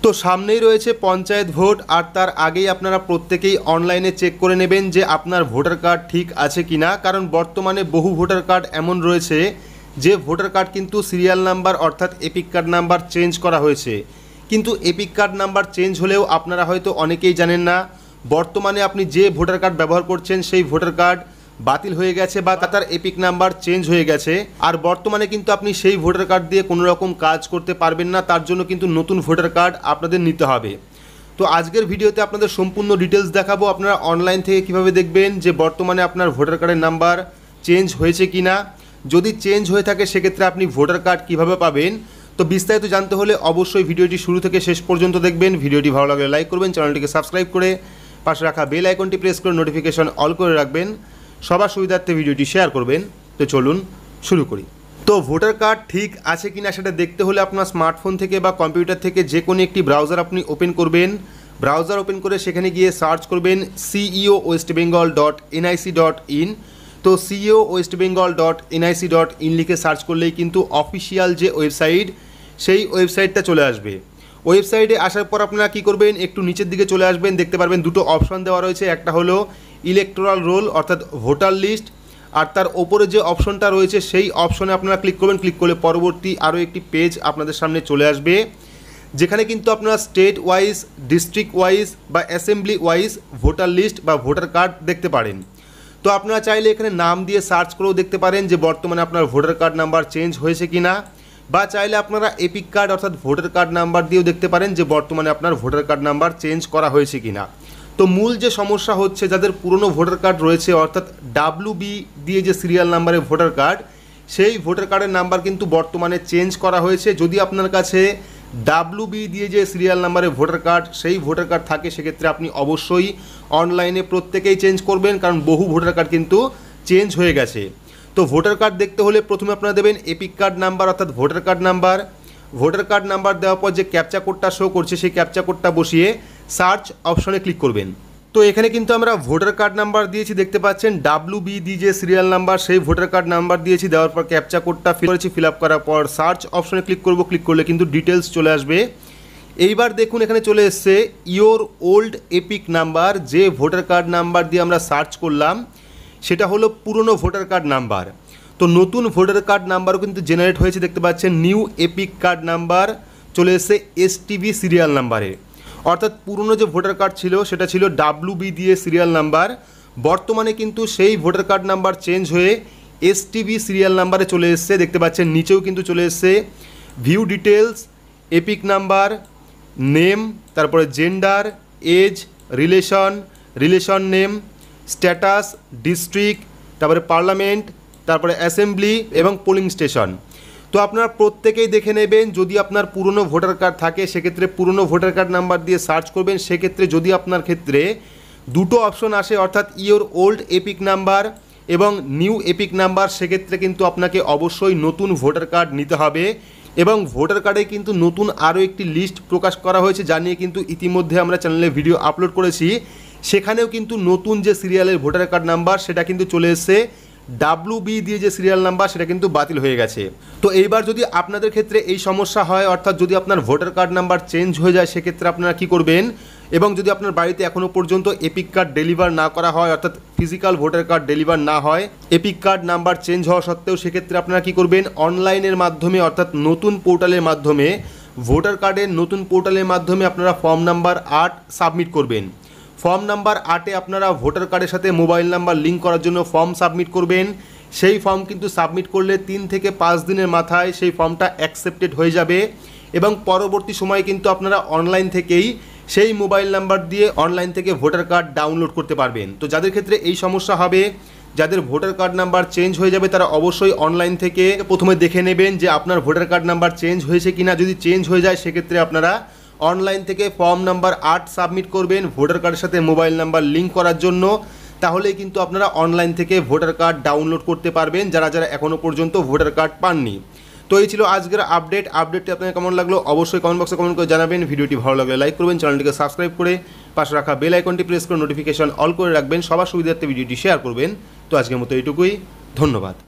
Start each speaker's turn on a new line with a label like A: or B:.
A: তো সামনেই রয়েছে পঞ্চায়েত ভোট, আর তার আগেই আপনারা প্রত্যেকেই অনলাইনে চেক করে নেবেন যে আপনার ভোটার কার্ড ঠিক আছে কি না। কারণ বর্তমানে বহু ভোটার কার্ড এমন রয়েছে যে ভোটার কার্ড কিন্তু সিরিয়াল নাম্বার অর্থাৎ এপিক কার্ড নাম্বার চেঞ্জ করা হয়েছে, কিন্তু এপিক কার্ড নাম্বার চেঞ্জ হলেও আপনারা হয়তো অনেকেই জানেন না বর্তমানে আপনি যে ভোটার কার্ড ব্যবহার করছেন সেই ভোটার কার্ড বাতিল হয়ে গেছে বা তার এপিক নাম্বার চেঞ্জ হয়ে গেছে। আর বর্তমানে কিন্তু আপনি সেই ভোটার কার্ড দিয়ে কোনো রকম কাজ করতে পারবেন না, তার জন্য কিন্তু নতুন ভোটার কার্ড আপনাদের নিতে হবে। তো আজকের ভিডিওতে আপনাদের সম্পূর্ণ ডিটেলস দেখাবো আপনারা অনলাইন থেকে কিভাবে দেখবেন যে বর্তমানে আপনার ভোটার কার্ডের নাম্বার চেঞ্জ হয়েছে কি না। যদি চেঞ্জ হয়ে থাকে সেক্ষেত্রে আপনি ভোটার কার্ড কিভাবে পাবেন। তো বিস্তারিত জানতে হলে অবশ্যই ভিডিওটি শুরু থেকে শেষ পর্যন্ত দেখবেন। ভিডিওটি ভালো লাগলে লাইক করবেন, চ্যানেলটিকে সাবস্ক্রাইব করে পাশে রাখা বেল আইকনটি প্রেস করে নোটিফিকেশন অল করে রাখবেন, সবার সুবিধার্থে ভিডিওটি শেয়ার করবেন। তো চলুন শুরু করি। তো ভোটার কার্ড ঠিক আছে কিনা সেটা দেখতে হলে আপনার স্মার্টফোন থেকে বা কম্পিউটার থেকে যে কোনো একটি ব্রাউজার আপনি ওপেন করবেন। ব্রাউজার ওপেন করে সেখানে গিয়ে সার্চ করবেন ceo.westbengal.nic.in। তো ceo.westbengal.nic.in লিখে সার্চ করলেই কিন্তু অফিসিয়াল যে ওয়েবসাইট সেই ওয়েবসাইটটা চলে আসবে। ওয়েবসাইটে আসার পর আপনারা কী করবেন, একটু নিচের দিকে চলে আসবেন, দেখতে পারবেন দুটো অপশন দেওয়া রয়েছে। একটা হলো ইলেকটোরাল রোল অর্থাৎ ভোটার লিস্ট, আর তার ওপরে যে অপশনটা রয়েছে সেই অপশনে আপনারা ক্লিক করবেন। ক্লিক করলে পরবর্তী আরও একটি পেজ আপনাদের সামনে চলে আসবে, যেখানে কিন্তু আপনারা স্টেট ওয়াইজ, ডিস্ট্রিক্ট ওয়াইজ বা অ্যাসেম্বলি ওয়াইজ ভোটার লিস্ট বা ভোটার কার্ড দেখতে পারেন। তো আপনারা চাইলে এখানে নাম দিয়ে সার্চ করেও দেখতে পারেন যে বর্তমানে আপনার ভোটার কার্ড নাম্বার চেঞ্জ হয়েছে কি না, বা চাইলে আপনারা এপিক কার্ড অর্থাৎ ভোটার কার্ড নাম্বার দিয়েও দেখতে পারেন যে বর্তমানে আপনার ভোটার কার্ড নাম্বার চেঞ্জ করা হয়েছে কি না। তো মূল যে সমস্যা হচ্ছে, যাদের পুরনো ভোটার কার্ড রয়েছে অর্থাৎ WB দিয়ে যে সিরিয়াল নাম্বারে ভোটার কার্ড, সেই ভোটার কার্ডের নাম্বার কিন্তু বর্তমানে চেঞ্জ করা হয়েছে। যদি আপনার কাছে WB দিয়ে যে সিরিয়াল নাম্বারে ভোটার কার্ড সেই ভোটার কার্ড থাকে সেক্ষেত্রে আপনি অবশ্যই অনলাইনে প্রত্যেকেই চেঞ্জ করবেন, কারণ বহু ভোটার কার্ড কিন্তু চেঞ্জ হয়ে গেছে। তো ভোটার কার্ড দেখতে হলে প্রথমে আপনারা দেবেন এপিক কার্ড নাম্বার অর্থাৎ voter card number. Voter card number দেওয়ার পর যে ক্যাপচা কোডটা শো করছে সেই ক্যাপচা কোডটা বসিয়ে সার্চ অপশনে ক্লিক করবেন। তো এখানে কিন্তু আমরা ভোটার কার্ড নাম্বার দিয়েছি, দেখতে পাচ্ছেন WB দিয়ে যে সিরিয়াল নাম্বার সেই ভোটার কার্ড নাম্বার দিয়েছি, দেওয়ার পর ক্যাপচা কোডটা ফিল করেছি, ফিল আপ করার পর সার্চ অপশনে ক্লিক করব। ক্লিক করলে কিন্তু ডিটেলস চলে আসবে। এইবার দেখুন এখানে চলে এসছে ইয়োর ওল্ড এপিক নাম্বার। যে ভোটার কার্ড নাম্বার দিয়ে আমরা সার্চ করলাম সেটা হলো পুরনো ভোটার কার্ড নাম্বার। তো নতুন ভোটার কার্ড নাম্বারও কিন্তু জেনারেট হয়েছে, দেখতে পাচ্ছেন নিউ এপিক কার্ড নাম্বার চলে এসছে STB সিরিয়াল নাম্বারে। অর্থাৎ পুরনো যে ভোটার কার্ড ছিল সেটা ছিল WB দিয়ে সিরিয়াল নাম্বার, বর্তমানে কিন্তু সেই ভোটার কার্ড নাম্বার চেঞ্জ হয়ে STB সিরিয়াল নাম্বারে চলে এসছে। দেখতে পাচ্ছেন নিচেও কিন্তু চলে এসছে view details, EPIC number, name, তারপরে gender, age, relation name, status, district, তারপরে পার্লামেন্ট, তারপরে অ্যাসেম্বলি এবং পোলিং স্টেশন। তো আপনারা প্রত্যেকেই দেখে নেবেন, যদি আপনার পুরনো ভোটার কার্ড থাকে সেক্ষেত্রে পুরনো ভোটার কার্ড নাম্বার দিয়ে সার্চ করবেন। সেক্ষেত্রে যদি আপনার ক্ষেত্রে দুটো অপশন আসে অর্থাৎ ইয়োর ওল্ড এপিক নাম্বার এবং নিউ এপিক নাম্বার, সেক্ষেত্রে কিন্তু আপনাকে অবশ্যই নতুন ভোটার কার্ড নিতে হবে। এবং ভোটার কার্ডে কিন্তু নতুন আরও একটি লিস্ট প্রকাশ করা হয়েছে, যা নিয়ে কিন্তু ইতিমধ্যে আমরা চ্যানেলে ভিডিও আপলোড করেছি। সেখানেও কিন্তু নতুন যে সিরিয়ালের ভোটার কার্ড নাম্বার সেটা কিন্তু চলে এসছে, WB দিয়ে যে সিরিয়াল নাম্বার সেটা কিন্তু বাতিল হয়ে গেছে। তো এইবার যদি আপনাদের ক্ষেত্রে এই সমস্যা হয় অর্থাৎ যদি আপনার ভোটার কার্ড নাম্বার চেঞ্জ হয়ে যায় সেক্ষেত্রে আপনারা কী করবেন, এবং যদি আপনার বাড়িতে এখনও পর্যন্ত এপিক কার্ড ডেলিভার না করা হয় অর্থাৎ ফিজিক্যাল ভোটার কার্ড ডেলিভার না হয় এপিক কার্ড নাম্বার চেঞ্জ হওয়া সত্ত্বেও, সেক্ষেত্রে আপনারা কী করবেন, অনলাইনের মাধ্যমে অর্থাৎ নতুন পোর্টালের মাধ্যমে ভোটার কার্ডের নতুন পোর্টালের মাধ্যমে আপনারা ফর্ম নাম্বার 8 সাবমিট করবেন। ফর্ম নাম্বার 8-এ আপনারা ভোটার কার্ডের সাথে মোবাইল নাম্বার লিঙ্ক করার জন্য ফর্ম সাবমিট করবেন। সেই ফর্ম কিন্তু সাবমিট করলে 3 থেকে 5 দিনের মাথায় সেই ফর্মটা অ্যাকসেপ্টেড হয়ে যাবে, এবং পরবর্তী সময়ে কিন্তু আপনারা অনলাইন থেকেই সেই মোবাইল নাম্বার দিয়ে অনলাইন থেকে ভোটার কার্ড ডাউনলোড করতে পারবেন। তো যাদের ক্ষেত্রে এই সমস্যা হবে, যাদের ভোটার কার্ড নাম্বার চেঞ্জ হয়ে যাবে, তারা অবশ্যই অনলাইন থেকে প্রথমে দেখে নেবেন যে আপনার ভোটার কার্ড নাম্বার চেঞ্জ হয়েছে কিনা। যদি চেঞ্জ হয়ে যায় সেক্ষেত্রে আপনারা অনলাইন থেকে ফর্ম নাম্বার 8 সাবমিট করবেন ভোটার কার্ডের সাথে মোবাইল নাম্বার লিঙ্ক করার জন্য। তাহলেই কিন্তু আপনারা অনলাইন থেকে ভোটার কার্ড ডাউনলোড করতে পারবেন, যারা এখনও পর্যন্ত ভোটার কার্ড পাননি। তো এই ছিল আজকের আপডেটটি আপনাদের কেমন লাগলো অবশ্যই কমেন্ট বক্সে কমেন্ট করে জানাবেন। ভিডিওটি ভালো লাগলে লাইক করবেন, চ্যানেলটিকে সাবস্ক্রাইব করে পাশে রাখা বেল আইকনটি প্রেস করে নোটিফিকেশন অল করে রাখবেন, সবার সুবিধার্থে ভিডিওটি শেয়ার করবেন। তো আজকের মতো এইটুকুই, ধন্যবাদ।